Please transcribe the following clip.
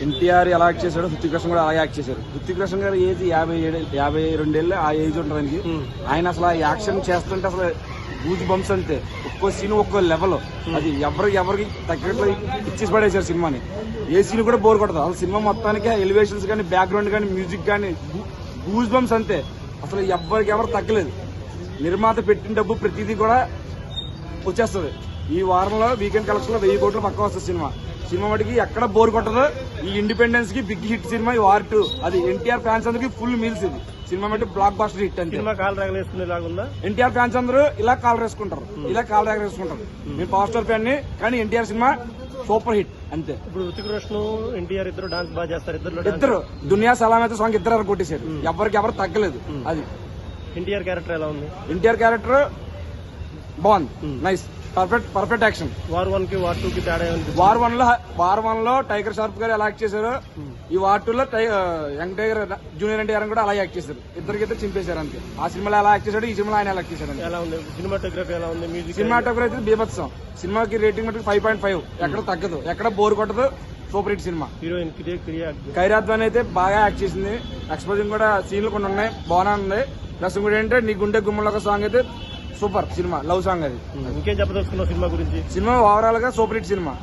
ఎన్టీఆర్ ఎలా యాక్ట్ చేశాడో హృతిక్ రోషన్ కూడా అలాగే యాక్ట్ చేశారు. హృతిక్ రోషన్ గారు ఏజ్ 52 ఆ ఏజ్ ఉంటుంది ఆయనకి. ఆయన అసలు ఆ యాక్షన్ చేస్తుంటే అసలు గూజ్ బంప్స్ అంతే, ఒక్కో సీన్ ఒక్కో లెవెల్. అది ఎవరికి తగ్గట్లో ఇచ్చేసి పడేశారు సినిమాని. ఏ సీన్ కూడా బోర్ కొడదు. అసలు సినిమా మొత్తానికి ఎలివేషన్స్ కానీ, బ్యాక్గ్రౌండ్ కానీ, మ్యూజిక్ కానీ గూజ్ బంప్స్ అంతే. అసలు ఎవరు తగ్గలేదు. నిర్మాత పెట్టిన డబ్బు ప్రతిదీ కూడా వచ్చేస్తుంది. ఈ వారంలో వీకెండ్ కలెక్షన్ లో 1000 కోట్లు పక్క వస్తుంది సినిమా మటుకి ఎక్కడ బోర్ కొట్టదు. ఈ ఇండిపెండెన్స్ కి బిగ్ హిట్ సినిమా ఈ వార్ 2. అది ఎన్టీఆర్ ఫ్యాన్స్ అందరికి ఫుల్ మీల్స్. ఇది సినిమా మట్టి బ్లాక్ బాస్టర్ హిట్ అంతే. ఎన్టీఆర్ ఫ్యాన్స్ అందరూ ఇలా కాల్ వేసుకుంటారు. నేను పవర్ స్టార్ ఫ్యాన్ ని, కానీ ఎన్టీఆర్ సినిమా సూపర్ హిట్ అంతే. ఇప్పుడు హృతిక్ రోషన్ ఎన్టీఆర్ ఇద్దరు డాన్స్ బాగా చేస్తారు. ఇద్దరు దునియా సలాం అయితే సాంగ్ ఇద్దరు కొట్టేశారు. ఎవరు తగ్గలేదు. అది ఎన్టీఆర్ క్యారెక్టర్ ఎలా ఉంది? ఎన్టీఆర్ క్యారెక్టర్ బాగుంది, నైస్, పర్ఫెక్ట్ యాక్షన్. వార్ 1 కి వార్ 2 కి తేడా ఉంది. వార్ 1 లో టైగర్ షార్ప్ గారు ఎలా యాక్ట్ చేశారు, ఈ వార్ 2 లో యంగ్ టైగర్ జూనియర్ ఎన్టీఆర్ కూడా అలా యాక్ట్ చేశారు. ఇద్దరు చింపేశారు అంతే. ఆ సినిమాలో ఎలా యాక్ట్ చేశాడు, ఈ సినిమాలో ఆయన ఎలా యాక్ట్ చేశారు. ఎలా ఉంది సినిమాటోగ్రఫీ? ఎలా ఉంది మ్యూజిక్? సినిమాటోగ్రఫీ అయితే బీభత్సం. సినిమాకి రేటింగ్ మటుకు 5.5. ఎక్కడ తగ్గదు, ఎక్కడ బోర్ కొట్టదు. Super hit cinema. Heroine Kiara Advani అయితే బాగా యాక్ట్ చేసింది. ఎక్స్పోజింగ్ కూడా సీన్లు కొన్ని ఉన్నాయి, బాగానే ఉంది. ప్లస్ ఇంకోటి ఏంటంటే నీ గుండె గుమ్మలో ఒక సాంగ్ అయితే సూపర్ సినిమా, లవ్ సాంగ్. అది ఇంకేం చెప్పదలుచుకున్నావు సినిమా గురించి? సినిమా ఓవరాల్ గా సూపర్ హిట్ సినిమా.